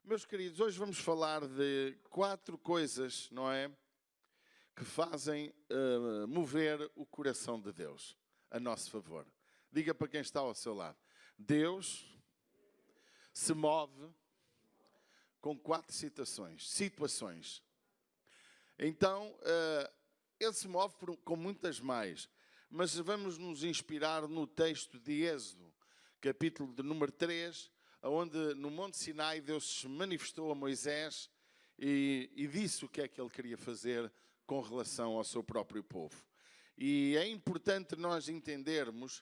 Meus queridos, hoje vamos falar de 4 coisas, não é? Que fazem mover o coração de Deus a nosso favor. Diga para quem está ao seu lado. Deus se move com 4 situações. Então, Ele se move com muitas mais. Mas vamos nos inspirar no texto de Êxodo, capítulo de número 3, onde no Monte Sinai Deus se manifestou a Moisés e disse o que é que ele queria fazer com relação ao seu próprio povo. E é importante nós entendermos,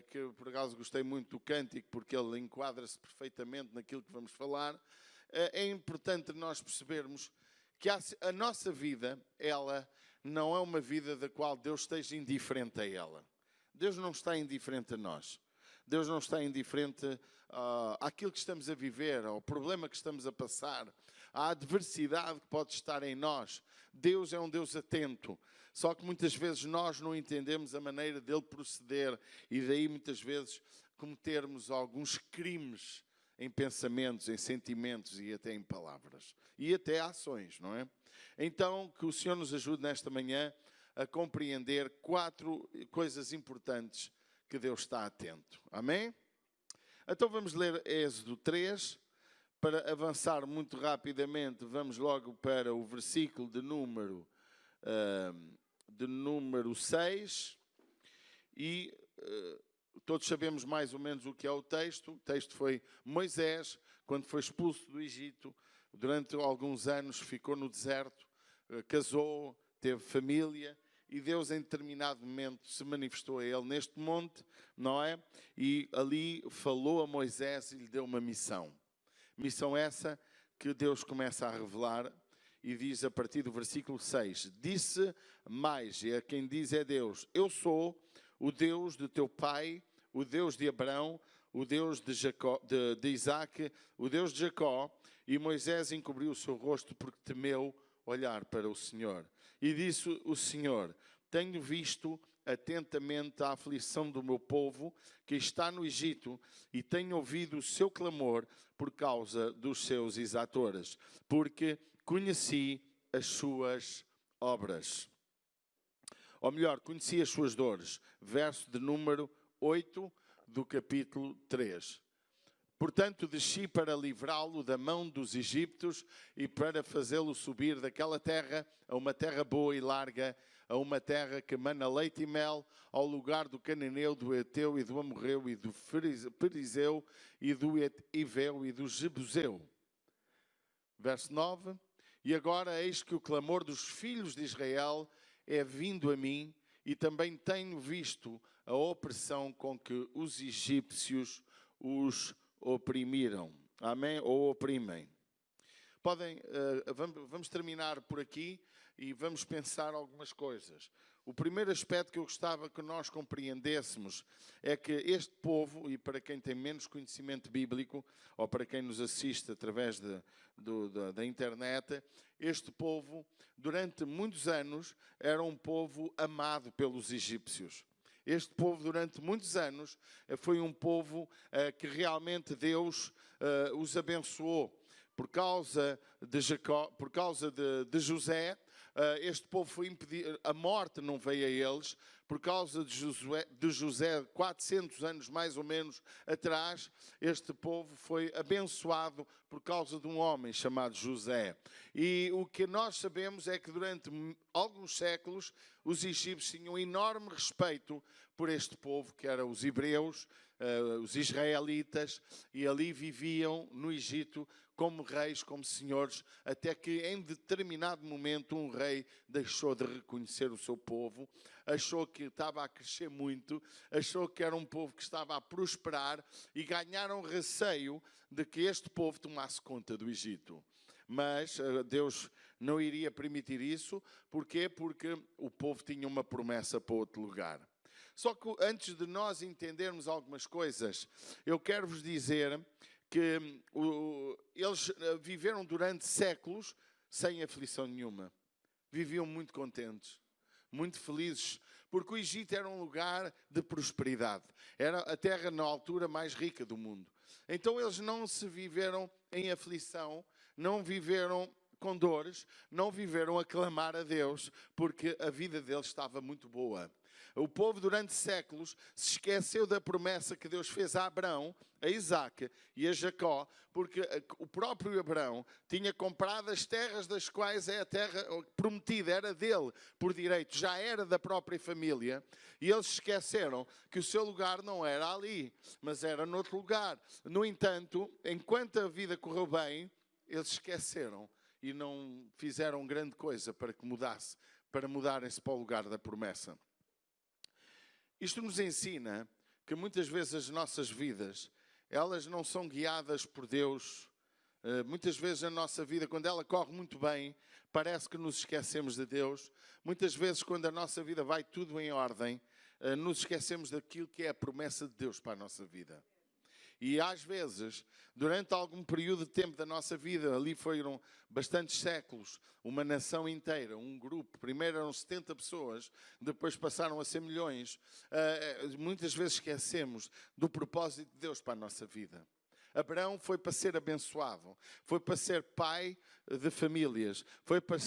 que eu por acaso gostei muito do cântico, porque ele enquadra-se perfeitamente naquilo que vamos falar. É importante nós percebermos que a nossa vida, ela não é uma vida da qual Deus esteja indiferente a ela. Deus não está indiferente a nós. Deus não está indiferente àquilo que estamos a viver, ao problema que estamos a passar, à adversidade que pode estar em nós. Deus é um Deus atento. Só que muitas vezes nós não entendemos a maneira dele proceder e daí muitas vezes cometermos alguns crimes em pensamentos, em sentimentos e até em palavras. E até ações, não é? Então, que o Senhor nos ajude nesta manhã a compreender 4 coisas importantes que Deus está atento. Amém? Então vamos ler Êxodo 3. Para avançar muito rapidamente, vamos logo para o versículo de número 6. E todos sabemos mais ou menos o que é o texto. O texto foi Moisés, quando foi expulso do Egito, durante alguns anos ficou no deserto, casou, teve família, e Deus em determinado momento se manifestou a ele neste monte, não é? E ali falou a Moisés e lhe deu uma missão. Missão essa que Deus começa a revelar e diz a partir do versículo 6. Disse mais, e a quem diz é Deus: eu sou o Deus de teu pai, o Deus de Abraão, o Deus de Isaac, o Deus de Jacó. E Moisés encobriu o seu rosto porque temeu olhar para o Senhor. E disse o Senhor: tenho visto atentamente a aflição do meu povo que está no Egito e tenho ouvido o seu clamor por causa dos seus exatores, porque conheci as suas obras. Ou melhor, conheci as suas dores. Verso de número 8 do capítulo 3. Portanto, desci para livrá-lo da mão dos egípcios e para fazê-lo subir daquela terra a uma terra boa e larga, a uma terra que mana leite e mel, ao lugar do cananeu, do Eteu e do Amorreu e do Perizeu e do Iveu e do Jebuseu. Verso 9. E agora eis que o clamor dos filhos de Israel é vindo a mim e também tenho visto a opressão com que os egípcios os oprimiram. Amém? Ou oprimem. Vamos terminar por aqui e vamos pensar algumas coisas. O primeiro aspecto que eu gostava que nós compreendêssemos é que este povo, e para quem tem menos conhecimento bíblico, ou para quem nos assiste através da internet, este povo, durante muitos anos, era um povo amado pelos egípcios. Este povo, durante muitos anos, foi um povo que realmente Deus os abençoou. Por causa de Jacó, por causa de José, este povo foi impedido, a morte não veio a eles. Por causa de José, 400 anos mais ou menos atrás, este povo foi abençoado por causa de um homem chamado José. E o que nós sabemos é que durante alguns séculos os egípcios tinham enorme respeito por este povo, que eram os hebreus, os israelitas, e ali viviam no Egito como reis, como senhores, até que em determinado momento um rei deixou de reconhecer o seu povo, achou que estava a crescer muito, achou que era um povo que estava a prosperar e ganharam receio de que este povo tomasse conta do Egito. Mas Deus não iria permitir isso. Porquê? Porque o povo tinha uma promessa para outro lugar. Só que antes de nós entendermos algumas coisas, eu quero vos dizer que eles viveram durante séculos sem aflição nenhuma. Viviam muito contentes. muito felizes, porque o Egito era um lugar de prosperidade. Era a terra, na altura, mais rica do mundo. Então eles não se viveram em aflição, não viveram com dores, não viveram a clamar a Deus, porque a vida deles estava muito boa. O povo durante séculos se esqueceu da promessa que Deus fez a Abraão, a Isaac e a Jacó, porque o próprio Abraão tinha comprado as terras das quais é a terra prometida, era dele por direito, já era da própria família, e eles se esqueceram que o seu lugar não era ali, mas era noutro lugar. No entanto, enquanto a vida correu bem, eles se esqueceram e não fizeram grande coisa para que mudasse, para mudarem-se para o lugar da promessa. Isto nos ensina que muitas vezes as nossas vidas, elas não são guiadas por Deus. Muitas vezes a nossa vida, quando ela corre muito bem, parece que nos esquecemos de Deus. Muitas vezes, quando a nossa vida vai tudo em ordem, nos esquecemos daquilo que é a promessa de Deus para a nossa vida. E às vezes, durante algum período de tempo da nossa vida, ali foram bastantes séculos, uma nação inteira, um grupo, primeiro eram 70 pessoas, depois passaram a ser milhões, muitas vezes esquecemos do propósito de Deus para a nossa vida. Abraão foi para ser abençoado, foi para ser pai de famílias, foi para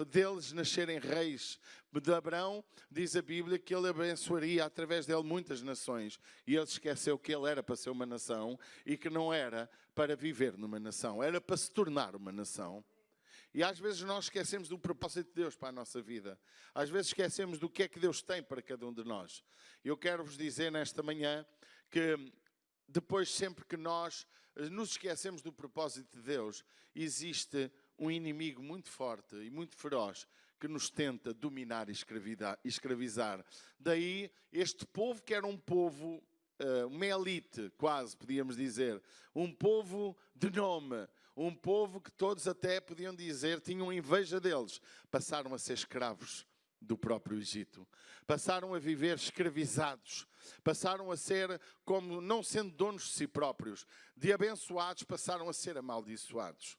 deles nascerem reis. De Abraão, diz a Bíblia, que ele abençoaria através dele muitas nações. E ele esqueceu que ele era para ser uma nação e que não era para viver numa nação, era para se tornar uma nação. E às vezes nós esquecemos do propósito de Deus para a nossa vida. Às vezes esquecemos do que é que Deus tem para cada um de nós. Eu quero vos dizer nesta manhã que depois, sempre que nós nos esquecemos do propósito de Deus, existe um inimigo muito forte e muito feroz que nos tenta dominar e escravizar. Daí, este povo que era um povo, uma elite, quase podíamos dizer, um povo de nome, um povo que todos até podiam dizer, tinham inveja deles, passaram a ser escravos do próprio Egito. Passaram a viver escravizados. Passaram a ser, como não sendo donos de si próprios, de abençoados, passaram a ser amaldiçoados.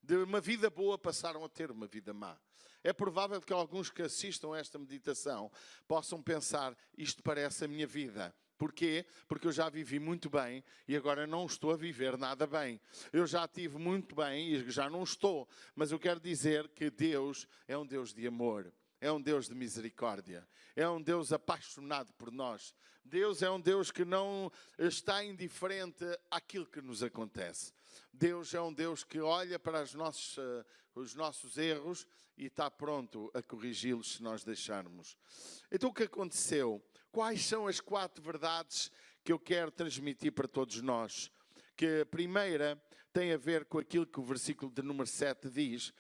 De uma vida boa, passaram a ter uma vida má. É provável que alguns que assistam a esta meditação possam pensar, isto parece a minha vida. Porquê? Porque eu já vivi muito bem e agora não estou a viver nada bem. Eu já estive muito bem e já não estou. Mas eu quero dizer que Deus é um Deus de amor. É um Deus de misericórdia. É um Deus apaixonado por nós. Deus é um Deus que não está indiferente àquilo que nos acontece. Deus é um Deus que olha para os nossos erros e está pronto a corrigi-los se nós deixarmos. Então o que aconteceu? Quais são as 4 verdades que eu quero transmitir para todos nós? Que a primeira tem a ver com aquilo que o versículo de número 7 diz.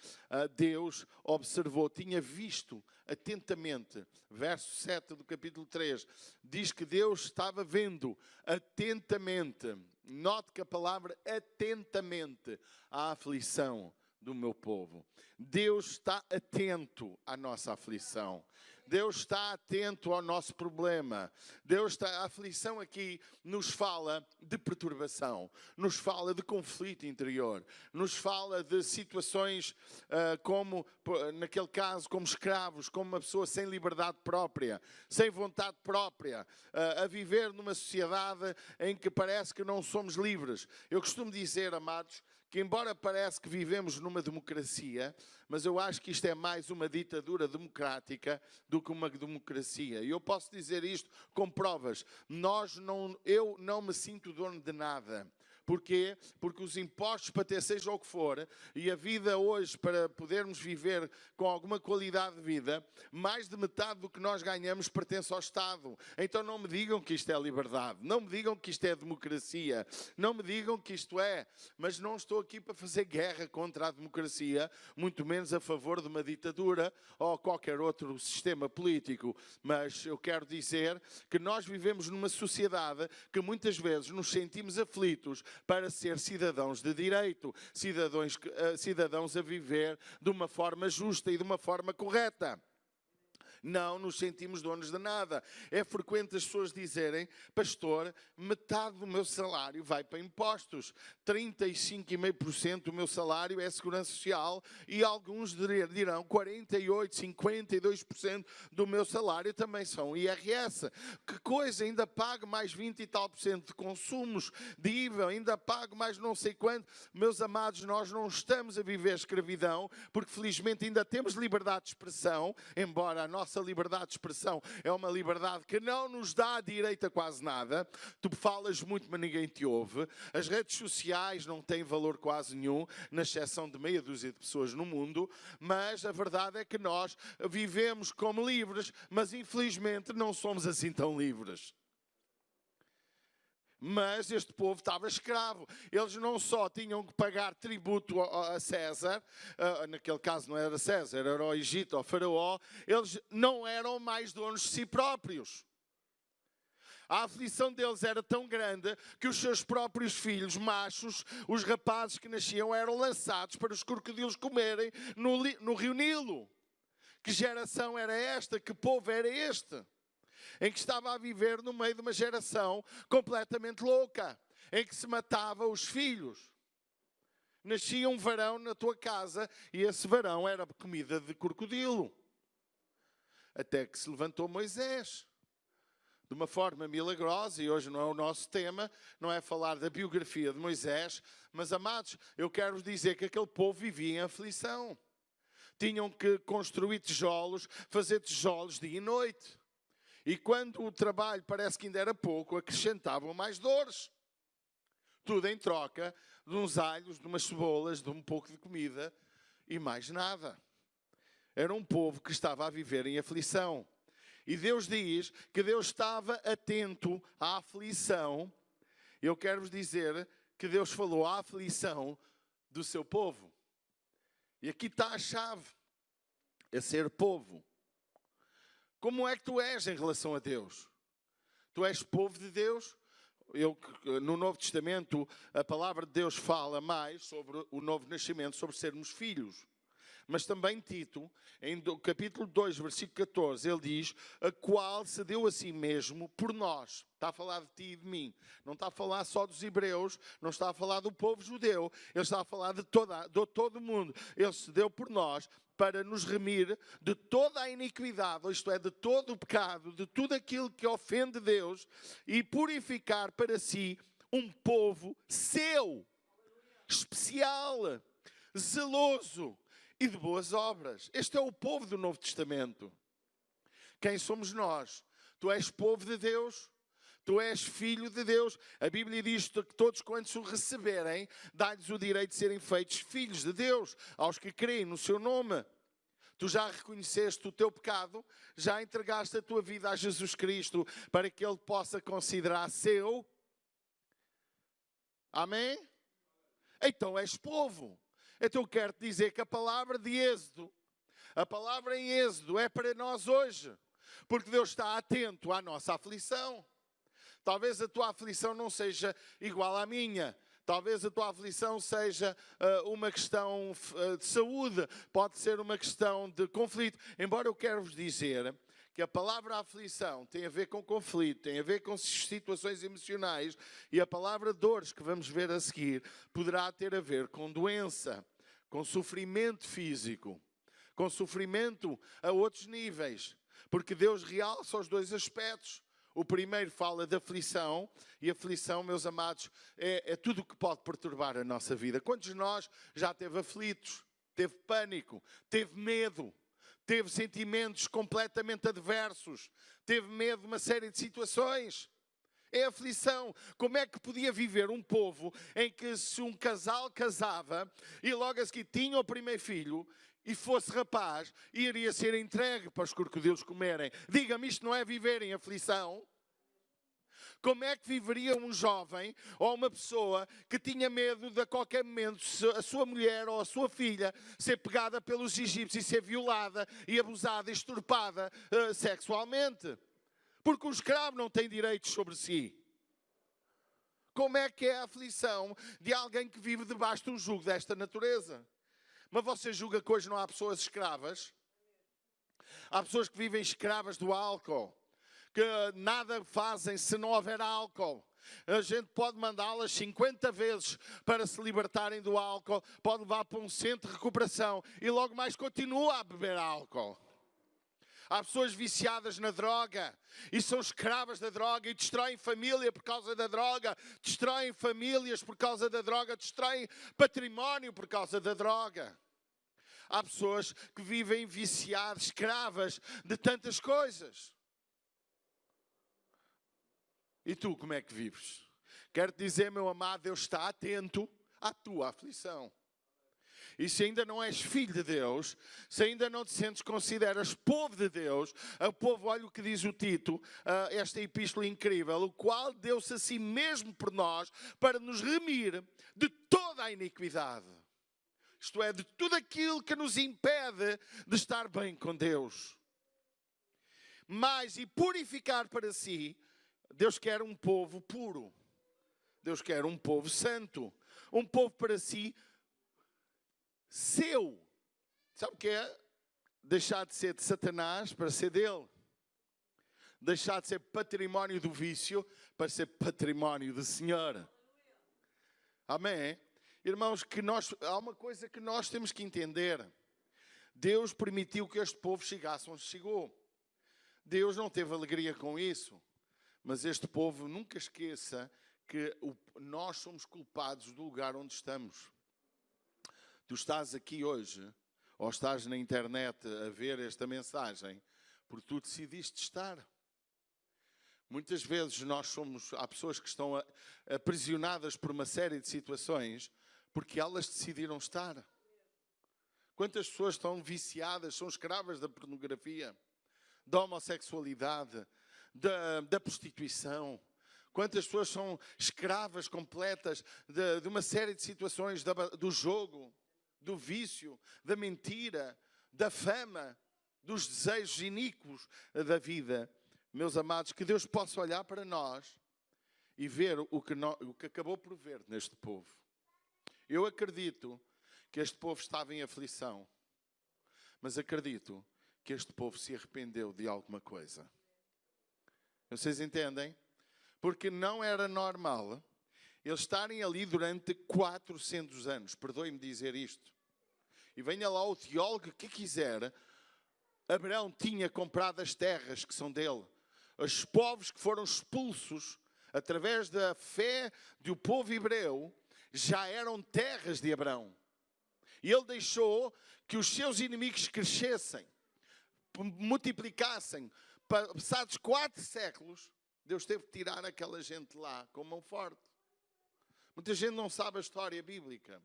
Deus observou, tinha visto atentamente. Verso 7 do capítulo 3 diz que Deus estava vendo atentamente. Note que a palavra atentamente à aflição do meu povo. Deus está atento à nossa aflição. Deus está atento ao nosso problema. A aflição aqui nos fala de perturbação, nos fala de conflito interior, nos fala de situações como, naquele caso, como escravos, como uma pessoa sem liberdade própria, sem vontade própria, a viver numa sociedade em que parece que não somos livres. Eu costumo dizer, amados, que embora parece que vivemos numa democracia, mas eu acho que isto é mais uma ditadura democrática do que uma democracia. E eu posso dizer isto com provas. Eu não me sinto dono de nada. Porquê? Porque os impostos para ter seja o que for, e a vida hoje para podermos viver com alguma qualidade de vida, mais de metade do que nós ganhamos pertence ao Estado. Então não me digam que isto é liberdade, não me digam que isto é democracia, não me digam que isto é, mas não estou aqui para fazer guerra contra a democracia, muito menos a favor de uma ditadura ou qualquer outro sistema político. Mas eu quero dizer que nós vivemos numa sociedade que muitas vezes nos sentimos aflitos para ser cidadãos de direito, cidadãos a viver de uma forma justa e de uma forma correta. Não nos sentimos donos de nada. É frequente as pessoas dizerem: pastor, metade do meu salário vai para impostos. 35,5% do meu salário é segurança social e alguns dirão 48%, 52% do meu salário também são IRS. Que coisa, ainda pago mais 20 e tal por cento de consumos, de IVA, ainda pago mais não sei quanto. Meus amados, nós não estamos a viver escravidão, porque felizmente ainda temos liberdade de expressão, embora a nossa liberdade de expressão é uma liberdade que não nos dá direito a quase nada. Tu falas muito, mas ninguém te ouve. As redes sociais não têm valor quase nenhum, na exceção de meia dúzia de pessoas no mundo, mas a verdade é que nós vivemos como livres, mas infelizmente não somos assim tão livres. Mas este povo estava escravo. Eles não só tinham que pagar tributo a César, naquele caso não era César, era o Egito, o faraó, eles não eram mais donos de si próprios. A aflição deles era tão grande que os seus próprios filhos machos, os rapazes que nasciam, eram lançados para os crocodilos comerem no rio Nilo. Que geração era esta? Que povo era este? Em que estava a viver no meio de uma geração completamente louca, em que se matava os filhos. Nascia um varão na tua casa e esse varão era comida de crocodilo. Até que se levantou Moisés, de uma forma milagrosa, e hoje não é o nosso tema, não é falar da biografia de Moisés, mas, amados, eu quero dizer que aquele povo vivia em aflição. Tinham que construir tijolos, fazer tijolos dia e noite. E quando o trabalho parece que ainda era pouco, acrescentavam mais dores. Tudo em troca de uns alhos, de umas cebolas, de um pouco de comida e mais nada. Era um povo que estava a viver em aflição. E Deus diz que Deus estava atento à aflição. Eu quero-vos dizer que Deus falou à aflição do seu povo. E aqui está a chave. É ser povo. Como é que tu és em relação a Deus? Tu és povo de Deus? No Novo Testamento, a palavra de Deus fala mais sobre o novo nascimento, sobre sermos filhos. Mas também Tito, em capítulo 2, versículo 14, ele diz: a qual se deu a si mesmo por nós. Está a falar de ti e de mim. Não está a falar só dos hebreus, não está a falar do povo judeu. Ele está a falar de todo o mundo. Ele se deu por nós para nos remir de toda a iniquidade, isto é, de todo o pecado, de tudo aquilo que ofende Deus, e purificar para si um povo seu, especial, zeloso e de boas obras. Este é o povo do Novo Testamento. Quem somos nós? Tu és povo de Deus, tu és filho de Deus. A Bíblia diz que todos quantos o receberem, dá-lhes o direito de serem feitos filhos de Deus, aos que creem no seu nome. Tu já reconheceste o teu pecado, já entregaste a tua vida a Jesus Cristo para que Ele possa considerar seu. Amém? Então és povo. Então eu quero te dizer que a palavra de Êxodo, a palavra em Êxodo é para nós hoje, porque Deus está atento à nossa aflição. Talvez a tua aflição não seja igual à minha. Talvez a tua aflição seja uma questão de saúde, pode ser uma questão de conflito. Embora eu quero vos dizer que a palavra aflição tem a ver com conflito, tem a ver com situações emocionais, e a palavra dores, que vamos ver a seguir, poderá ter a ver com doença, com sofrimento físico, com sofrimento a outros níveis, porque Deus realça os dois aspectos. O primeiro fala de aflição, e aflição, meus amados, é tudo o que pode perturbar a nossa vida. Quantos de nós já teve aflitos, teve pânico, teve medo, teve sentimentos completamente adversos, teve medo de uma série de situações? É aflição. Como é que podia viver um povo em que se um casal casava e logo a seguir tinha o primeiro filho e fosse rapaz, iria ser entregue para os crocodilos comerem? Diga-me, isto não é viver em aflição? Como é que viveria um jovem ou uma pessoa que tinha medo de a qualquer momento a sua mulher ou a sua filha ser pegada pelos egípcios e ser violada e abusada e extirpada sexualmente? Porque o escravo não tem direitos sobre si. Como é que é a aflição de alguém que vive debaixo de um jugo desta natureza? Mas você julga que hoje não há pessoas escravas? Há pessoas que vivem escravas do álcool, que nada fazem se não houver álcool. A gente pode mandá-las 50 vezes para se libertarem do álcool, pode levar para um centro de recuperação e logo mais continua a beber álcool. Há pessoas viciadas na droga e são escravas da droga e destroem família por causa da droga, destroem famílias por causa da droga, destroem património por causa da droga. Há pessoas que vivem viciadas, escravas de tantas coisas. E tu, como é que vives? Quero-te dizer, meu amado, Deus está atento à tua aflição. E se ainda não és filho de Deus, se ainda não te sentes, consideras povo de Deus, o povo, olha o que diz o Tito, esta epístola incrível, o qual deu-se a si mesmo por nós, para nos remir de toda a iniquidade. Isto é, de tudo aquilo que nos impede de estar bem com Deus. Mas, e purificar para si, Deus quer um povo puro. Deus quer um povo santo. Um povo para si, seu. Sabe o que é? Deixar de ser de Satanás para ser dele. Deixar de ser património do vício para ser património do Senhor. Amém? Irmãos, há uma coisa que nós temos que entender. Deus permitiu que este povo chegasse onde chegou. Deus não teve alegria com isso. Mas este povo nunca esqueça que nós somos culpados do lugar onde estamos. Tu estás aqui hoje, ou estás na internet a ver esta mensagem, porque tu decidiste estar. Muitas vezes há pessoas que estão aprisionadas por uma série de situações, porque elas decidiram estar. Quantas pessoas estão viciadas, são escravas da pornografia, da homossexualidade, da prostituição? Quantas pessoas são escravas completas de uma série de situações, do jogo, do vício, da mentira, da fama, dos desejos iníquos da vida? Meus amados, que Deus possa olhar para nós e ver o que acabou por ver neste povo. Eu acredito que este povo estava em aflição, mas acredito que este povo se arrependeu de alguma coisa. Vocês entendem? Porque não era normal eles estarem ali durante 400 anos. Perdoe-me dizer isto. E venha lá o teólogo que quiser. Abraão tinha comprado as terras que são dele. Os povos que foram expulsos através da fé do povo hebreu já eram terras de Abraão. E ele deixou que os seus inimigos crescessem, multiplicassem. Passados 4 séculos, Deus teve que tirar aquela gente lá com mão forte. Muita gente não sabe a história bíblica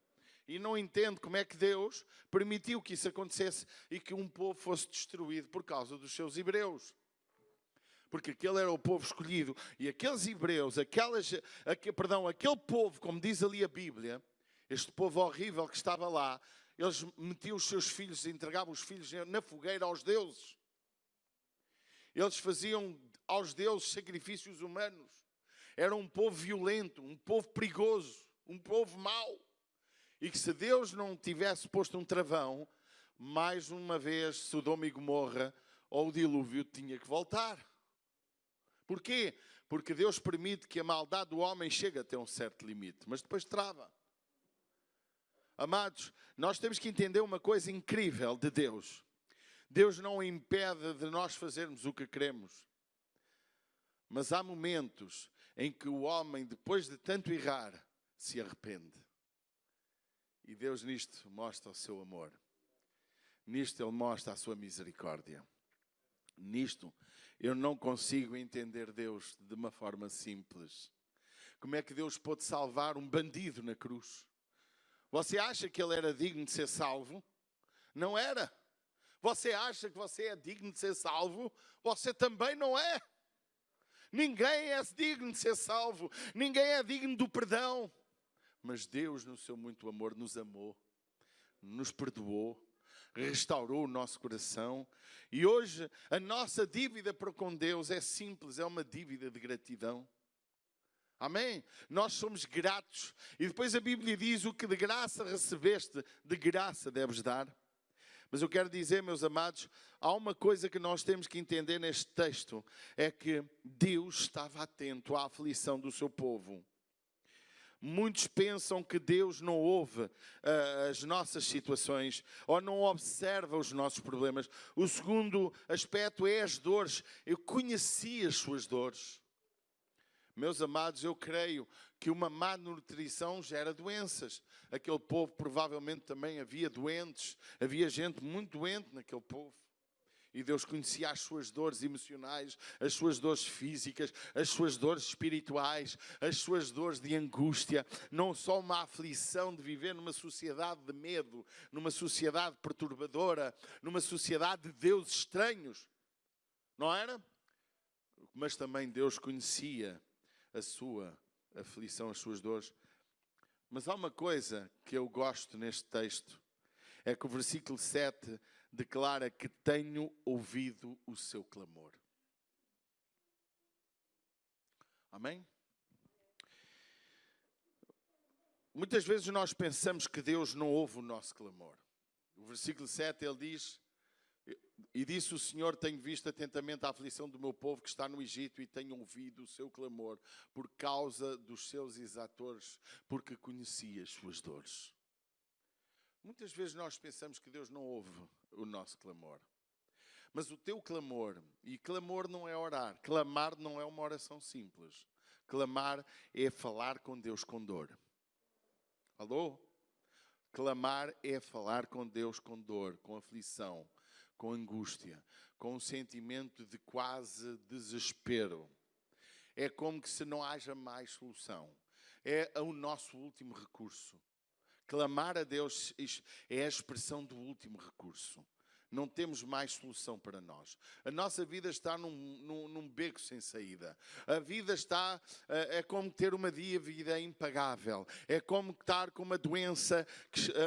e não entende como é que Deus permitiu que isso acontecesse e que um povo fosse destruído por causa dos seus hebreus. Porque aquele era o povo escolhido e aqueles hebreus, aquele povo, como diz ali a Bíblia, este povo horrível que estava lá, eles metiam os seus filhos, entregavam os filhos na fogueira aos deuses. Eles faziam aos deuses sacrifícios humanos. Era um povo violento, um povo perigoso, um povo mau. E que se Deus não tivesse posto um travão, mais uma vez Sodoma e Gomorra ou o dilúvio tinha que voltar. Porquê? Porque Deus permite que a maldade do homem chegue até um certo limite, mas depois trava. Amados, nós temos que entender uma coisa incrível de Deus. Deus não impede de nós fazermos o que queremos. Mas há momentos em que o homem, depois de tanto errar, se arrepende. E Deus nisto mostra o seu amor. Nisto Ele mostra a sua misericórdia. Nisto eu não consigo entender Deus de uma forma simples. Como é que Deus pôde salvar um bandido na cruz? Você acha que ele era digno de ser salvo? Não era. Você acha que você é digno de ser salvo? Você também não é. Ninguém é digno de ser salvo. Ninguém é digno do perdão. Mas Deus, no seu muito amor, nos amou, nos perdoou, restaurou o nosso coração. E hoje a nossa dívida para com Deus é simples, é uma dívida de gratidão. Amém? Nós somos gratos. E depois a Bíblia diz: o que de graça recebeste, de graça deves dar. Mas eu quero dizer, meus amados, há uma coisa que nós temos que entender neste texto, é que Deus estava atento à aflição do seu povo. Muitos pensam que Deus não ouve as nossas situações ou não observa os nossos problemas. O segundo aspecto é as dores. Eu conheci as suas dores. Meus amados, eu creio que uma má nutrição gera doenças. Aquele povo provavelmente também havia doentes. Havia gente muito doente naquele povo. E Deus conhecia as suas dores emocionais, as suas dores físicas, as suas dores espirituais, as suas dores de angústia. Não só uma aflição de viver numa sociedade de medo, numa sociedade perturbadora, numa sociedade de deuses estranhos. Não era? Mas também Deus conhecia a sua aflição, as suas dores. Mas há uma coisa que eu gosto neste texto. É que o versículo 7 declara que tenho ouvido o seu clamor. Amém? Muitas vezes nós pensamos que Deus não ouve o nosso clamor. O versículo 7 ele diz: e disse o Senhor, tenho visto atentamente a aflição do meu povo que está no Egito e tenho ouvido o seu clamor por causa dos seus exatores, porque conheci as suas dores. Muitas vezes nós pensamos que Deus não ouve o nosso clamor. Mas o teu clamor, e clamor não é orar, clamar não é uma oração simples. Clamar é falar com Deus com dor. Alô? Clamar é falar com Deus com dor, com aflição, com angústia, com um sentimento de quase desespero. É como que se não haja mais solução. É o nosso último recurso. Clamar a Deus é a expressão do último recurso. Não temos mais solução para nós. A nossa vida está num beco sem saída. A vida está, é como ter uma dívida impagável. É como estar com uma doença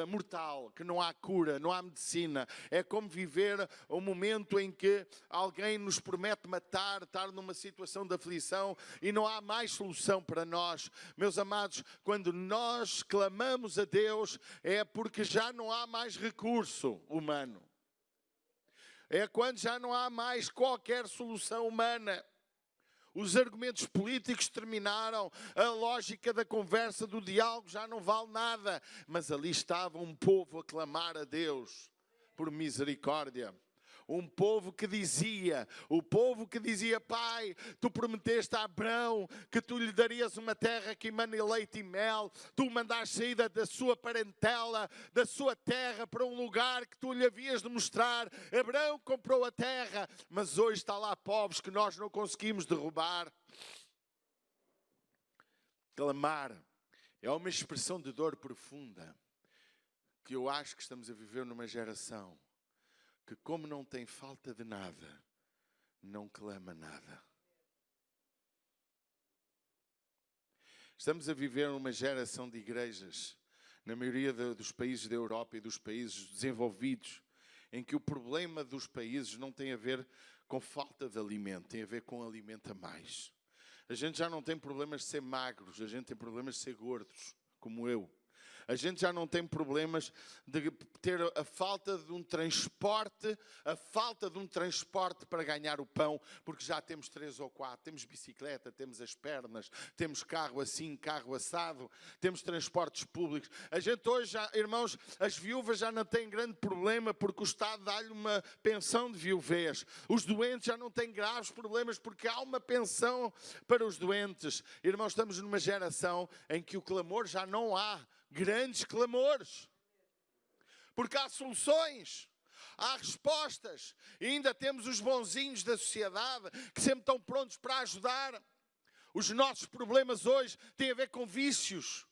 mortal, que não há cura, não há medicina. É como viver um momento em que alguém nos promete matar, estar numa situação de aflição e não há mais solução para nós. Meus amados, quando nós clamamos a Deus, é porque já não há mais recurso humano. É quando já não há mais qualquer solução humana. Os argumentos políticos terminaram, a lógica da conversa, do diálogo já não vale nada. Mas ali estava um povo a clamar a Deus por misericórdia. Um povo que dizia, Pai, tu prometeste a Abrão que tu lhe darias uma terra que emana leite e mel. Tu mandaste sair da sua parentela, da sua terra, para um lugar que tu lhe havias de mostrar. Abrão comprou a terra, mas hoje está lá povos que nós não conseguimos derrubar. Clamar é uma expressão de dor profunda que eu acho que estamos a viver numa geração que, como não tem falta de nada, não clama nada. Estamos a viver uma geração de igrejas, na maioria dos países da Europa e dos países desenvolvidos, em que o problema dos países não tem a ver com falta de alimento, tem a ver com alimento a mais. A gente já não tem problemas de ser magros, a gente tem problemas de ser gordos, como eu. A gente já não tem problemas de ter a falta de um transporte, para ganhar o pão, porque já temos 3 ou 4, temos bicicleta, temos as pernas, temos carro assim, carro assado, temos transportes públicos. A gente hoje, irmãos, as viúvas já não têm grande problema porque o Estado dá-lhe uma pensão de viuvez. Os doentes já não têm graves problemas porque há uma pensão para os doentes. Irmãos, estamos numa geração em que o clamor já não há grandes clamores, porque há soluções, há respostas, e ainda temos os bonzinhos da sociedade que sempre estão prontos para ajudar. Os nossos problemas hoje têm a ver com vícios,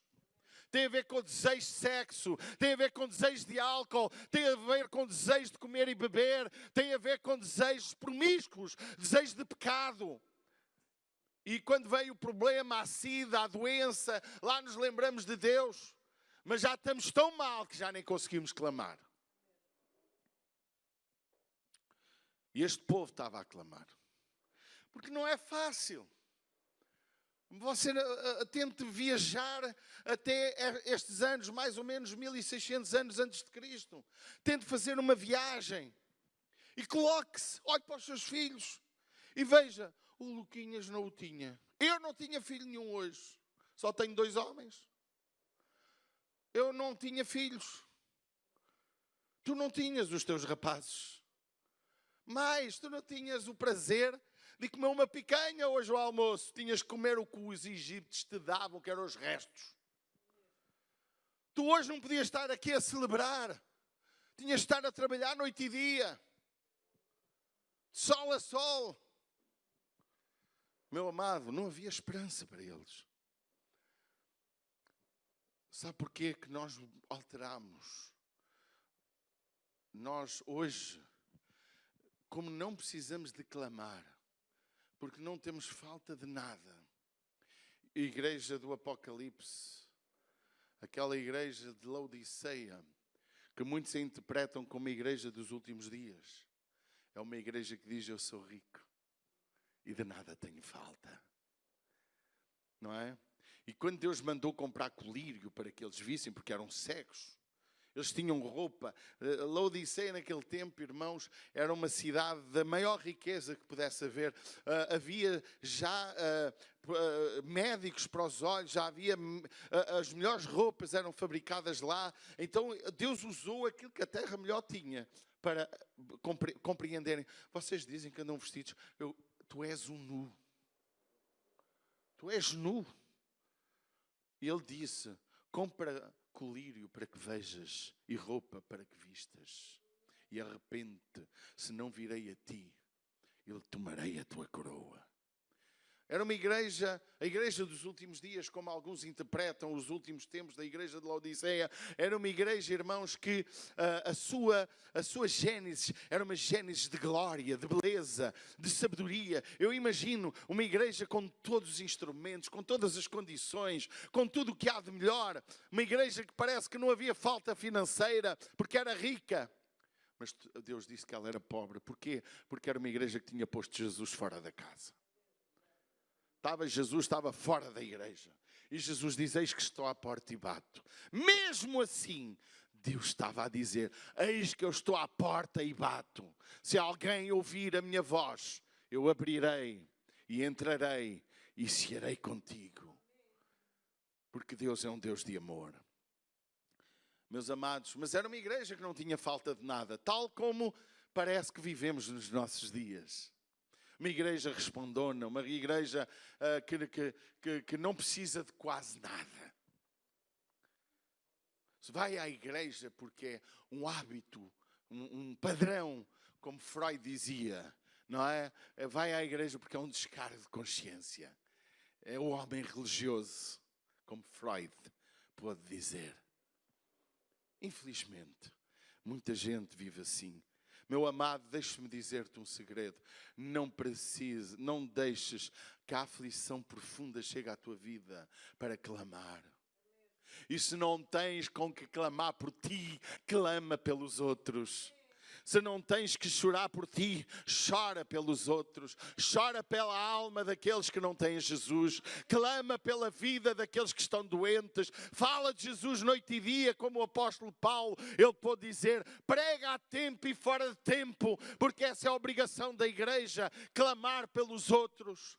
têm a ver com desejo de sexo, têm a ver com desejo de álcool, têm a ver com desejo de comer e beber, têm a ver com desejos promíscuos, desejo de pecado. E quando veio o problema, a sida, a doença, lá nos lembramos de Deus. Mas já estamos tão mal que já nem conseguimos clamar. E este povo estava a clamar. Porque não é fácil. Você tente viajar até estes anos, mais ou menos 1600 anos antes de Cristo. Tente fazer uma viagem e coloque-se, olhe para os seus filhos e veja, o Luquinhas não o tinha. Eu não tinha filho nenhum hoje, só tenho 2 homens. Eu não tinha filhos. Tu não tinhas os teus rapazes. Mas tu não tinhas o prazer de comer uma picanha hoje ao almoço. Tinhas que comer o que os egípcios te davam, que eram os restos. Tu hoje não podias estar aqui a celebrar. Tinhas de estar a trabalhar noite e dia. De sol a sol. Meu amado, não havia esperança para eles. Sabe porquê que nós alteramos? Nós hoje, como não precisamos de clamar, porque não temos falta de nada. A igreja do Apocalipse, aquela igreja de Laodiceia, que muitos a interpretam como a igreja dos últimos dias, é uma igreja que diz: eu sou rico e de nada tenho falta. Não é? E quando Deus mandou comprar colírio para que eles vissem, porque eram cegos, eles tinham roupa. Laodiceia naquele tempo, irmãos, era uma cidade da maior riqueza que pudesse haver. Havia já médicos para os olhos, já havia as melhores roupas eram fabricadas lá. Então Deus usou aquilo que a terra melhor tinha para compreenderem. Vocês dizem que andam vestidos. Tu és um nu. Tu és nu. E ele disse: compra colírio para que vejas e roupa para que vistas. E arrepende-te, se não virei a ti, eu tomarei a tua coroa. Era uma igreja, a igreja dos últimos dias, como alguns interpretam os últimos tempos da igreja de Laodiceia. Era uma igreja, irmãos, que a sua gênese era uma gênese de glória, de beleza, de sabedoria. Eu imagino uma igreja com todos os instrumentos, com todas as condições, com tudo o que há de melhor. Uma igreja que parece que não havia falta financeira, porque era rica. Mas Deus disse que ela era pobre. Porquê? Porque era uma igreja que tinha posto Jesus fora da casa. Jesus estava fora da igreja. E Jesus diz: eis que estou à porta e bato. Mesmo assim, Deus estava a dizer: eis que eu estou à porta e bato. Se alguém ouvir a minha voz, eu abrirei e entrarei e cearei contigo. Porque Deus é um Deus de amor. Meus amados, mas era uma igreja que não tinha falta de nada, tal como parece que vivemos nos nossos dias. Uma igreja respondona, uma igreja que não precisa de quase nada. Se vai à igreja porque é um hábito, um padrão, como Freud dizia, não é? Vai à igreja porque é um descargo de consciência. É o homem religioso, como Freud pode dizer. Infelizmente, muita gente vive assim. Meu amado, deixe-me dizer-te um segredo. Não deixes que a aflição profunda chegue à tua vida para clamar. E se não tens com que clamar por ti, clama pelos outros. Se não tens que chorar por ti, chora pelos outros. Chora pela alma daqueles que não têm Jesus. Clama pela vida daqueles que estão doentes. Fala de Jesus noite e dia, como o apóstolo Paulo. Ele pode dizer: prega a tempo e fora de tempo, porque essa é a obrigação da igreja, clamar pelos outros.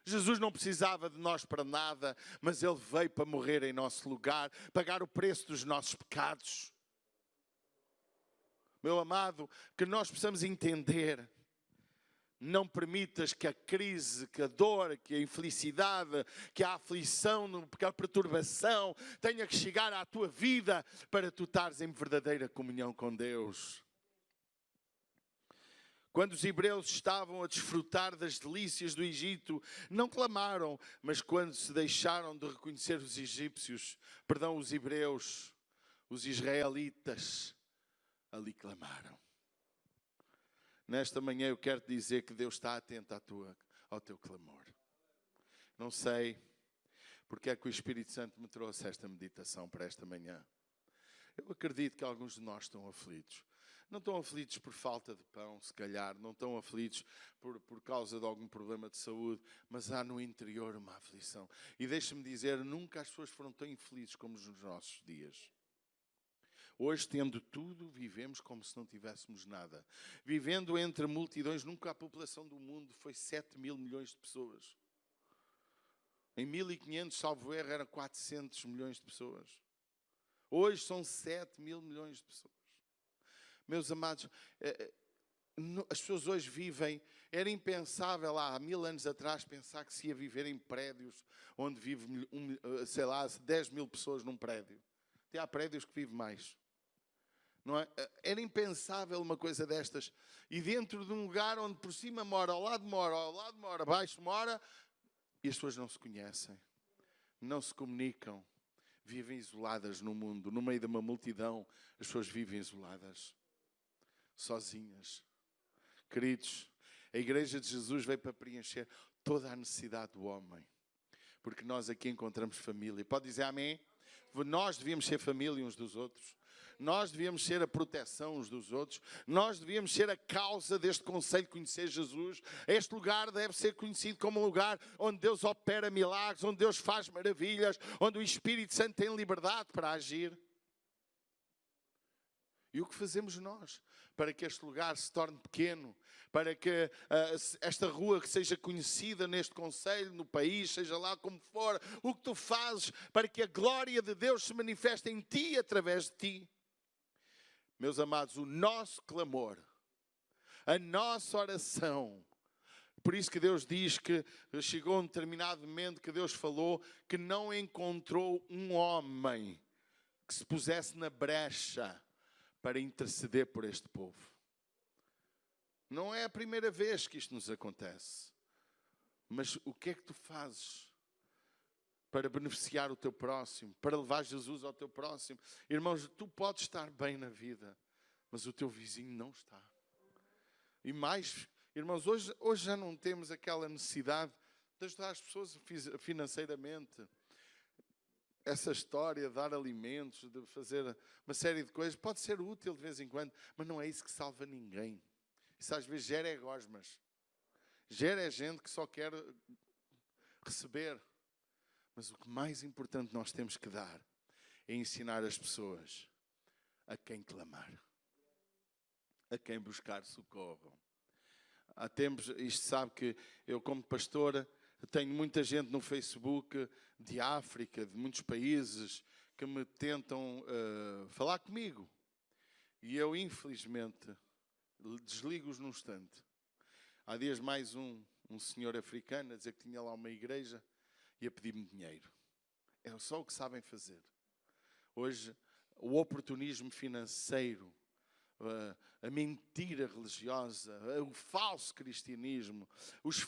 Jesus não precisava de nós para nada, mas Ele veio para morrer em nosso lugar, pagar o preço dos nossos pecados. Meu amado, que nós possamos entender, não permitas que a crise, que a dor, que a infelicidade, que a aflição, que a perturbação tenha que chegar à tua vida para tu estares em verdadeira comunhão com Deus. Quando os hebreus estavam a desfrutar das delícias do Egito, não clamaram, mas quando se deixaram de reconhecer os hebreus, os israelitas, ali clamaram. Nesta manhã eu quero te dizer que Deus está atento ao teu clamor. Não sei porque é que o Espírito Santo me trouxe esta meditação para esta manhã. Eu acredito que alguns de nós estão aflitos. Não estão aflitos por falta de pão, se calhar. Não estão aflitos por causa de algum problema de saúde. Mas há no interior uma aflição. E deixa-me dizer, nunca as pessoas foram tão infelizes como nos nossos dias. Hoje, tendo tudo, vivemos como se não tivéssemos nada. Vivendo entre multidões, nunca a população do mundo foi 7 mil milhões de pessoas. Em 1500, salvo erro, eram 400 milhões de pessoas. Hoje são 7 mil milhões de pessoas. Meus amados, as pessoas hoje vivem... Era impensável há 1000 anos atrás pensar que se ia viver em prédios onde vive, 10 mil pessoas num prédio. Até há prédios que vivem mais. Não é? Era impensável uma coisa destas. E dentro de um lugar onde por cima mora, ao lado mora, abaixo mora... E as pessoas não se conhecem, não se comunicam, vivem isoladas no mundo. No meio de uma multidão, as pessoas vivem isoladas, sozinhas. Queridos, a Igreja de Jesus veio para preencher toda a necessidade do homem. Porque nós aqui encontramos família. Pode dizer amém? Nós devíamos ser família uns dos outros. Nós devíamos ser a proteção uns dos outros. Nós devíamos ser a causa deste conselho de conhecer Jesus. Este lugar deve ser conhecido como um lugar onde Deus opera milagres, onde Deus faz maravilhas, onde o Espírito Santo tem liberdade para agir. E o que fazemos nós para que este lugar se torne pequeno, para que esta rua que seja conhecida neste concelho, no país, seja lá como for, o que tu fazes para que a glória de Deus se manifeste em ti através de ti? Meus amados, o nosso clamor, a nossa oração, por isso que Deus diz que chegou um determinado momento que Deus falou que não encontrou um homem que se pusesse na brecha para interceder por este povo. Não é a primeira vez que isto nos acontece. Mas o que é que tu fazes para beneficiar o teu próximo, para levar Jesus ao teu próximo? Irmãos, tu podes estar bem na vida, mas o teu vizinho não está. E mais, irmãos, hoje já não temos aquela necessidade de ajudar as pessoas financeiramente. Essa história de dar alimentos, de fazer uma série de coisas, pode ser útil de vez em quando, mas não é isso que salva ninguém. Isso às vezes gera gosmas. Gera gente que só quer receber. Mas o que mais importante nós temos que dar é ensinar as pessoas a quem clamar, a quem buscar socorro. Há tempos, isto sabe que eu como pastor tenho muita gente no Facebook de África, de muitos países, que me tentam falar comigo. E eu, infelizmente, desligo-os num instante. Há dias mais um senhor africano a dizer que tinha lá uma igreja e a pedir-me dinheiro. É só o que sabem fazer. Hoje, o oportunismo financeiro, a mentira religiosa, o falso cristianismo, as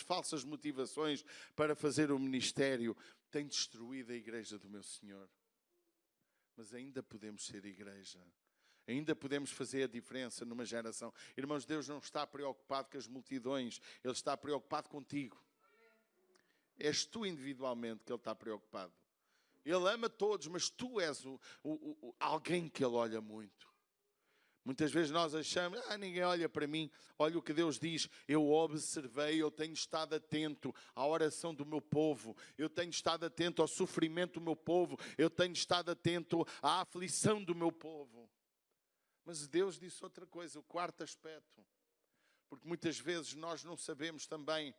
falsas motivações para fazer o ministério têm destruído a igreja do meu Senhor. Mas ainda podemos ser igreja. Ainda podemos fazer a diferença numa geração. Irmãos, Deus não está preocupado com as multidões. Ele está preocupado contigo. És tu individualmente que Ele está preocupado. Ele ama todos, mas tu és alguém que Ele olha muito. Muitas vezes nós achamos, ninguém olha para mim. Olha o que Deus diz, eu observei, eu tenho estado atento à oração do meu povo, eu tenho estado atento ao sofrimento do meu povo, eu tenho estado atento à aflição do meu povo. Mas Deus disse outra coisa, o quarto aspecto. Porque muitas vezes nós não sabemos também,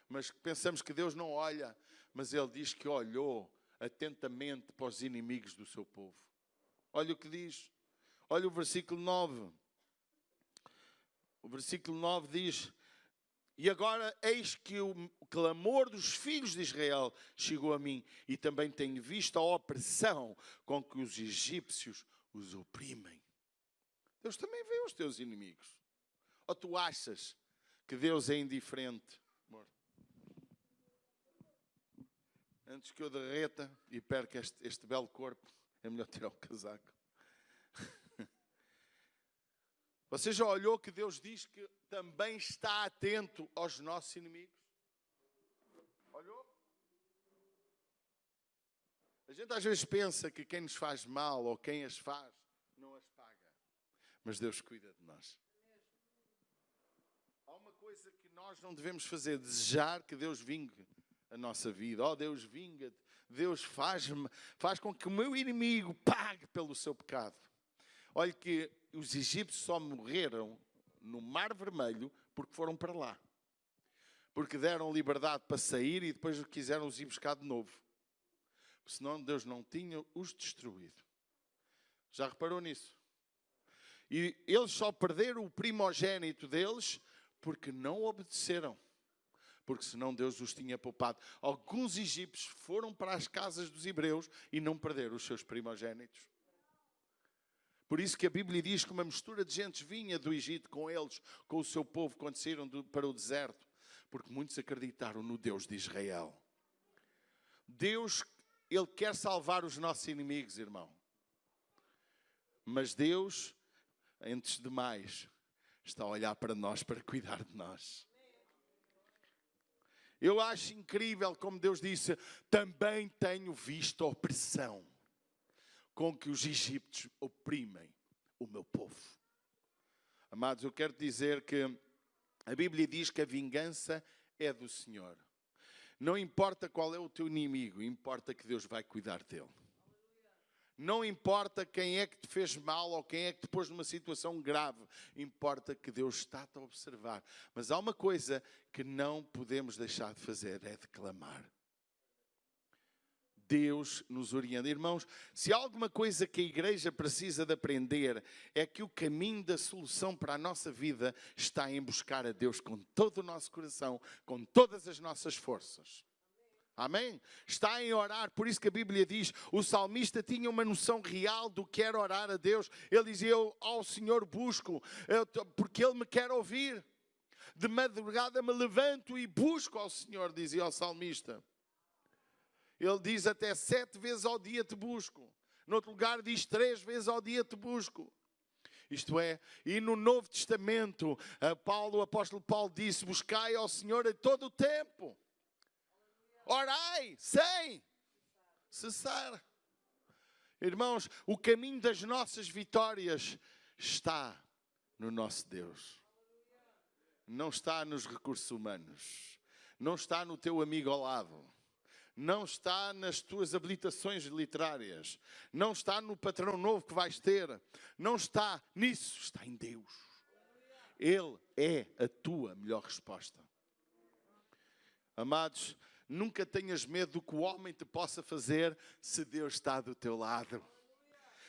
mas pensamos que Deus não olha, mas Ele diz que olhou atentamente para os inimigos do seu povo. Olha o que diz. Olha o versículo 9. O versículo 9 diz: e agora eis que o clamor dos filhos de Israel chegou a mim, e também tenho visto a opressão com que os egípcios os oprimem. Deus também vê os teus inimigos. Ou tu achas que Deus é indiferente? Amor, antes que eu derreta e perca este belo corpo, é melhor tirar o casaco. Você já olhou que Deus diz que também está atento aos nossos inimigos? Olhou? A gente às vezes pensa que quem nos faz mal ou quem as faz, não as paga. mas Deus cuida de nós. Há uma coisa que nós não devemos fazer, desejar que Deus vingue a nossa vida. Oh, Deus vinga, Deus faz com que o meu inimigo pague pelo seu pecado. Olha que os egípcios só morreram no Mar Vermelho porque foram para lá. Porque deram liberdade para sair e depois quiseram os ir buscar de novo. Senão Deus não tinha os destruído. Já reparou nisso? E eles só perderam o primogênito deles porque não obedeceram. Porque senão Deus os tinha poupado. Alguns egípcios foram para as casas dos hebreus e não perderam os seus primogênitos. Por isso que a Bíblia diz que uma mistura de gentes vinha do Egito com eles, com o seu povo, quando saíram para o deserto. Porque muitos acreditaram no Deus de Israel. Deus, Ele quer salvar os nossos inimigos, irmão. Mas Deus, antes de mais, está a olhar para nós, para cuidar de nós. Eu acho incrível como Deus disse, também tenho visto a opressão com que os egípcios oprimem o meu povo. Amados, eu quero dizer que a Bíblia diz que a vingança é do Senhor. Não importa qual é o teu inimigo, importa que Deus vai cuidar dele. Não importa quem é que te fez mal ou quem é que te pôs numa situação grave. Importa que Deus está-te a observar. Mas há uma coisa que não podemos deixar de fazer, é de clamar. Deus nos orienta. Irmãos, se há alguma coisa que a igreja precisa de aprender, é que o caminho da solução para a nossa vida está em buscar a Deus com todo o nosso coração, com todas as nossas forças. Amém? Está em orar, por isso que a Bíblia diz, o salmista tinha uma noção real do que era orar a Deus. Ele dizia, eu ao Senhor busco, porque Ele me quer ouvir. De madrugada me levanto e busco ao Senhor, dizia o salmista. Ele diz até 7 vezes ao dia te busco. No outro lugar diz 3 vezes ao dia te busco. Isto é, e no Novo Testamento, o apóstolo Paulo disse, buscai ao Senhor em todo o tempo. Orai sem cessar. Irmãos, o caminho das nossas vitórias está no nosso Deus. Não está nos recursos humanos. Não está no teu amigo ao lado. Não está nas tuas habilitações literárias. Não está no patrão novo que vais ter. Não está nisso. Está em Deus. Ele é a tua melhor resposta. Amados, nunca tenhas medo do que o homem te possa fazer se Deus está do teu lado.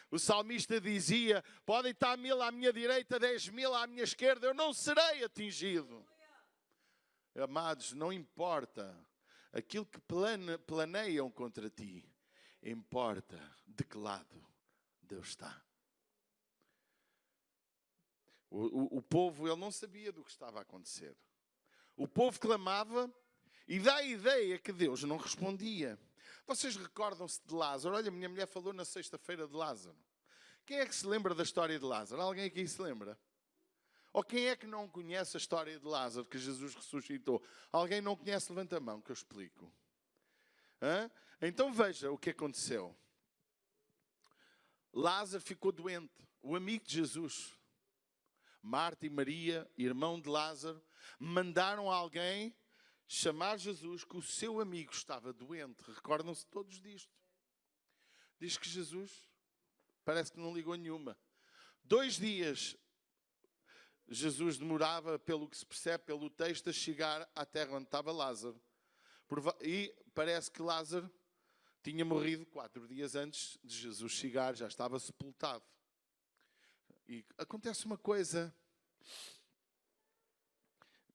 O salmista dizia, podem estar 1000 à minha direita, 10.000 à minha esquerda, eu não serei atingido. Amados, não importa aquilo que planeiam contra ti, importa de que lado Deus está. O povo, ele não sabia do que estava a acontecer. O povo clamava e dá a ideia que Deus não respondia. Vocês recordam-se de Lázaro? Olha, a minha mulher falou na sexta-feira de Lázaro. Quem é que se lembra da história de Lázaro? Alguém aqui se lembra? Ou quem é que não conhece a história de Lázaro que Jesus ressuscitou? Alguém não conhece? Levanta a mão que eu explico. Então veja o que aconteceu. Lázaro ficou doente. O amigo de Jesus, Marta e Maria, irmão de Lázaro, mandaram alguém chamar Jesus que o seu amigo estava doente. Recordam-se todos disto. Diz que Jesus parece que não ligou nenhuma. 2 dias Jesus demorava, pelo que se percebe pelo texto, a chegar à terra onde estava Lázaro. E parece que Lázaro tinha morrido 4 dias antes de Jesus chegar, já estava sepultado. E acontece uma coisa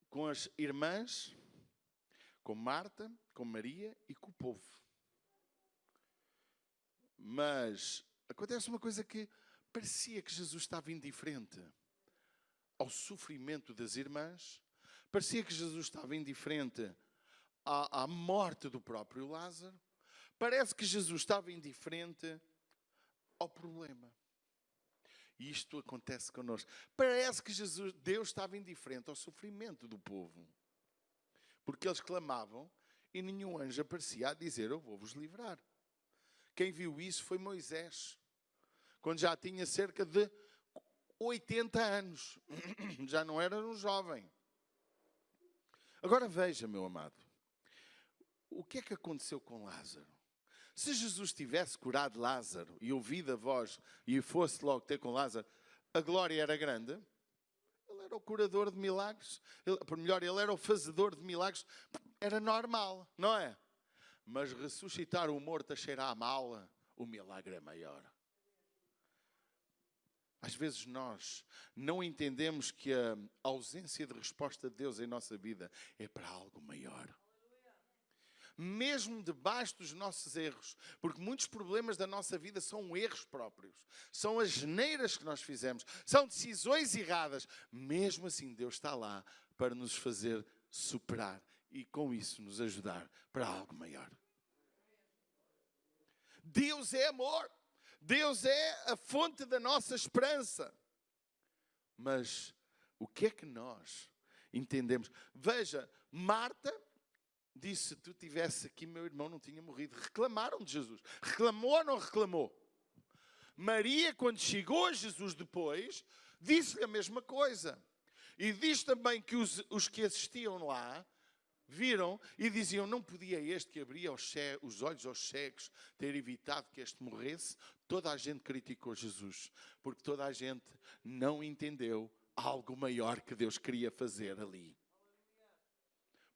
com as irmãs, com Marta, com Maria e com o povo. Mas acontece uma coisa que parecia que Jesus estava indiferente ao sofrimento das irmãs, parecia que Jesus estava indiferente à morte do próprio Lázaro, parece que Jesus estava indiferente ao problema. E isto acontece connosco. Parece que Deus estava indiferente ao sofrimento do povo. Porque eles clamavam e nenhum anjo aparecia a dizer, eu vou-vos livrar. Quem viu isso foi Moisés. Quando já tinha cerca de 80 anos. Já não era um jovem. Agora veja, meu amado. O que é que aconteceu com Lázaro? Se Jesus tivesse curado Lázaro e ouvido a voz e fosse logo ter com Lázaro, a glória era grande. Ele era o curador de milagres. Ele era o fazedor de milagres. Era normal, não é? Mas ressuscitar o morto a cheirar a mala, o milagre é maior. Às vezes nós não entendemos que a ausência de resposta de Deus em nossa vida é para algo maior. Mesmo debaixo dos nossos erros, porque muitos problemas da nossa vida são erros próprios, são as asneiras que nós fizemos, são decisões erradas. Mesmo assim, Deus está lá para nos fazer superar e com isso nos ajudar para algo maior. Deus é amor. Deus é a fonte da nossa esperança. Mas o que é que nós entendemos? Veja, Marta disse, se tu tivesse aqui, meu irmão não tinha morrido. Reclamaram de Jesus. Reclamou ou não reclamou? Maria, quando chegou a Jesus depois, disse-lhe a mesma coisa. E diz também que os que assistiam lá viram e diziam, não podia este que abria os olhos aos cegos ter evitado que este morresse? Toda a gente criticou Jesus, porque toda a gente não entendeu algo maior que Deus queria fazer ali.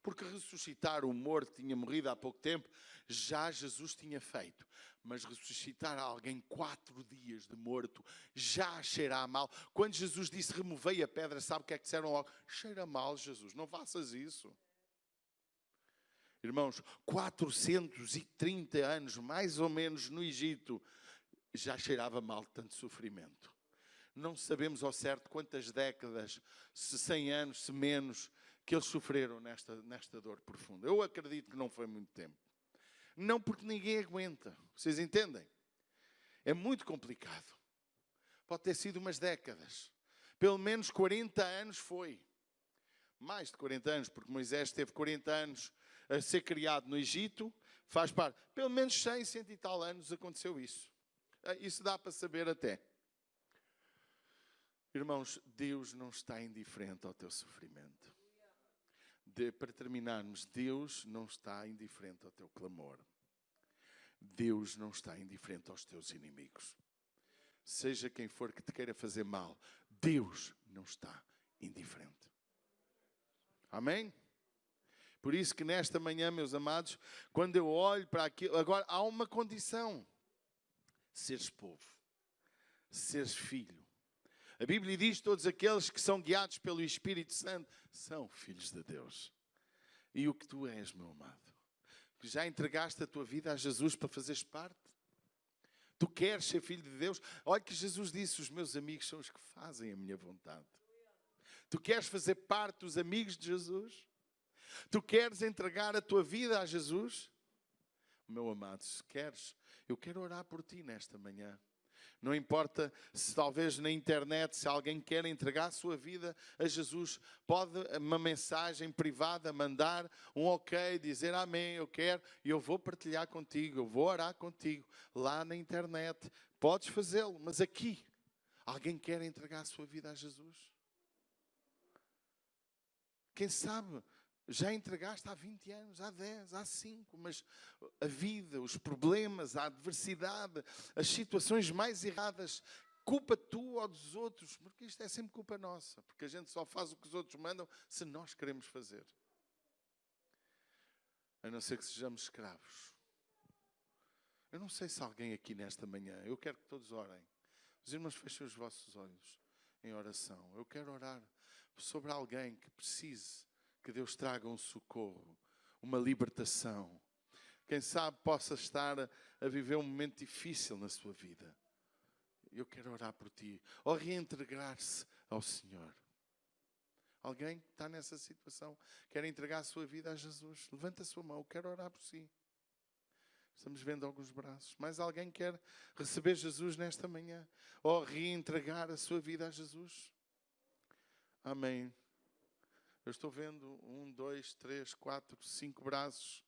Porque ressuscitar o morto que tinha morrido há pouco tempo, já Jesus tinha feito. Mas ressuscitar alguém 4 dias de morto, já cheira mal. Quando Jesus disse, removei a pedra, sabe o que é que disseram logo? Cheira mal, Jesus, não faças isso. Irmãos, 430 anos, mais ou menos, no Egito, já cheirava mal de tanto sofrimento. Não sabemos ao certo quantas décadas, se 100 anos, se menos, que eles sofreram nesta dor profunda. Eu acredito que não foi muito tempo. Não porque ninguém aguenta. Vocês entendem? É muito complicado. Pode ter sido umas décadas. Pelo menos 40 anos foi. Mais de 40 anos, porque Moisés teve 40 anos a ser criado no Egito. Faz parte. Pelo menos 100 e tal anos aconteceu isso. Isso dá para saber até. Irmãos, Deus não está indiferente ao teu sofrimento. Para terminarmos, Deus não está indiferente ao teu clamor. Deus não está indiferente aos teus inimigos. Seja quem for que te queira fazer mal, Deus não está indiferente. Amém? Por isso que nesta manhã, meus amados, quando eu olho para aquilo, agora há uma condição. Seres povo. Seres filho. A Bíblia diz, todos aqueles que são guiados pelo Espírito Santo são filhos de Deus. E o que tu és, meu amado? Que já entregaste a tua vida a Jesus para fazeres parte? Tu queres ser filho de Deus? Olha que Jesus disse, os meus amigos são os que fazem a minha vontade. Tu queres fazer parte dos amigos de Jesus? Tu queres entregar a tua vida a Jesus? Meu amado, se queres, eu quero orar por ti nesta manhã. Não importa se talvez na internet, se alguém quer entregar a sua vida a Jesus, pode uma mensagem privada mandar um ok, dizer amém, eu quero, e eu vou partilhar contigo, eu vou orar contigo, lá na internet. Podes fazê-lo, mas aqui, alguém quer entregar a sua vida a Jesus? Quem sabe já entregaste há 20 anos, há 10, há 5, mas a vida, os problemas, a adversidade, as situações mais erradas, culpa tu ou dos outros, porque isto é sempre culpa nossa, porque a gente só faz o que os outros mandam se nós queremos fazer. A não ser que sejamos escravos. Eu não sei se alguém aqui nesta manhã, eu quero que todos orem. Os irmãos, fechem os vossos olhos em oração. Eu quero orar sobre alguém que precise que Deus traga um socorro, uma libertação. Quem sabe possa estar a viver um momento difícil na sua vida. Eu quero orar por ti. Ou reintegrar-se ao Senhor. Alguém que está nessa situação, quer entregar a sua vida a Jesus? Levanta a sua mão, eu quero orar por si. Estamos vendo alguns braços. Mais alguém quer receber Jesus nesta manhã? Ou reentregar a sua vida a Jesus? Amém. Eu estou vendo 1, 2, 3, 4, 5 braços.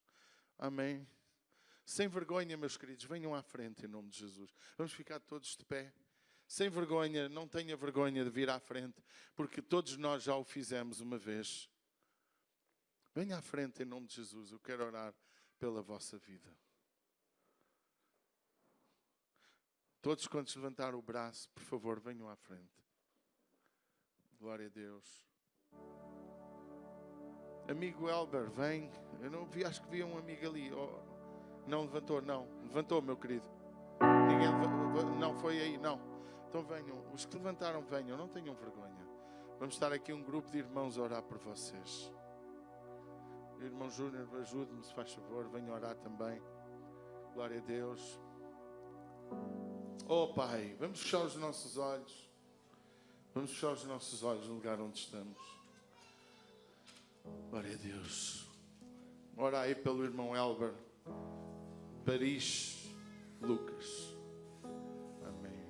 Amém. Sem vergonha, meus queridos, venham à frente em nome de Jesus. Vamos ficar todos de pé. sem vergonha, não tenha vergonha de vir à frente, porque todos nós já o fizemos uma vez. Venha à frente em nome de Jesus, eu quero orar pela vossa vida. Todos quantos levantaram o braço, por favor, venham à frente. Glória a Deus. Amigo Elber, vem. Eu não vi, acho que vi um amigo ali. Oh, não levantou, não. Levantou, meu querido. Ninguém não foi aí, não. Então venham. Os que levantaram, venham. Não tenham vergonha. Vamos estar aqui um grupo de irmãos a orar por vocês. Irmão Júnior, ajude-me, se faz favor. Venham orar também. Glória a Deus. Oh Pai, vamos fechar os nossos olhos. Vamos fechar os nossos olhos no lugar onde estamos. Glória a Deus. Ora aí pelo irmão Elber. Paris Lucas. Amém.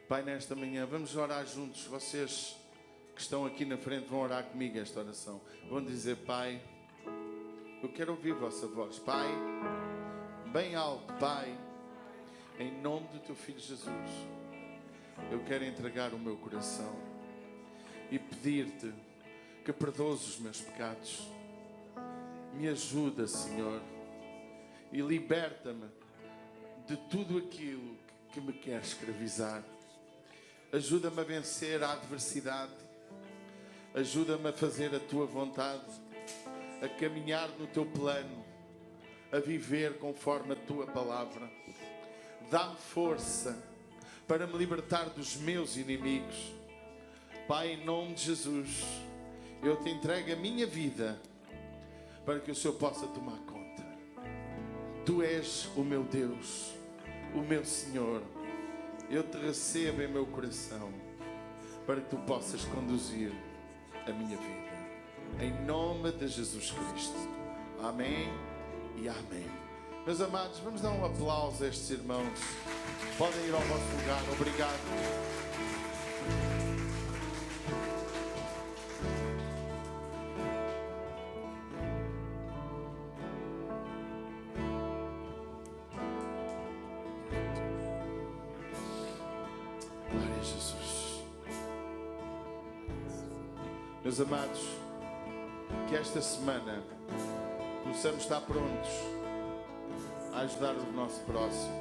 Pai, nesta manhã, vamos orar juntos. Vocês que estão aqui na frente vão orar comigo esta oração. Vão dizer: Pai, eu quero ouvir a vossa voz. Pai, bem alto, Pai, em nome do teu Filho Jesus, eu quero entregar o meu coração e pedir-te que perdoes os meus pecados. Me ajuda, Senhor, e liberta-me de tudo aquilo que me quer escravizar. Ajuda-me a vencer a adversidade. Ajuda-me a fazer a tua vontade, a caminhar no teu plano, a viver conforme a tua palavra. Dá-me força para me libertar dos meus inimigos. Pai, em nome de Jesus, eu te entrego a minha vida para que o Senhor possa tomar conta. Tu és o meu Deus, o meu Senhor. Eu te recebo em meu coração para que tu possas conduzir a minha vida. Em nome de Jesus Cristo. Amém e amém. Meus amados, vamos dar um aplauso a estes irmãos. Podem ir ao vosso lugar. Obrigado. Glória a Jesus. Meus amados, que esta semana possamos estar prontos a ajudar o nosso próximo.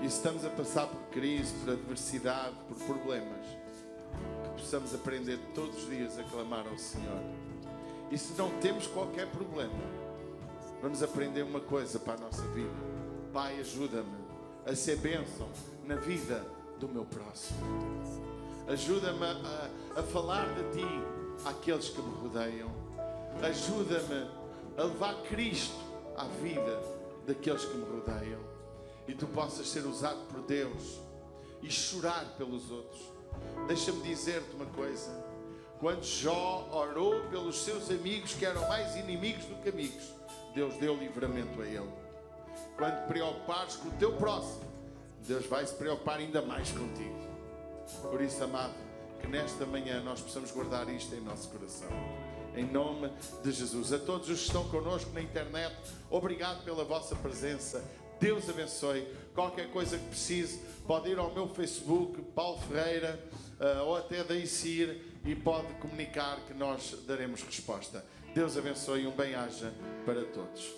E se estamos a passar por crise, por adversidade, por problemas, que possamos aprender todos os dias a clamar ao Senhor. E se não temos qualquer problema, vamos aprender uma coisa para a nossa vida. Pai, ajuda-me a ser bênção na vida do meu próximo. Ajuda-me a falar de Ti àqueles que me rodeiam. Ajuda-me a levar Cristo à vida daqueles que me rodeiam. E Tu possas ser usado por Deus e chorar pelos outros. Deixa-me dizer-te uma coisa. Quando Jó orou pelos seus amigos, que eram mais inimigos do que amigos, Deus deu livramento a ele. Quando te preocupares com o teu próximo, Deus vai se preocupar ainda mais contigo. Por isso, amado, que nesta manhã nós possamos guardar isto em nosso coração. Em nome de Jesus. A todos os que estão connosco na internet, obrigado pela vossa presença. Deus abençoe. Qualquer coisa que precise, pode ir ao meu Facebook, Paulo Ferreira, ou até da ICIR, e pode comunicar que nós daremos resposta. Deus abençoe e um bem-aja para todos.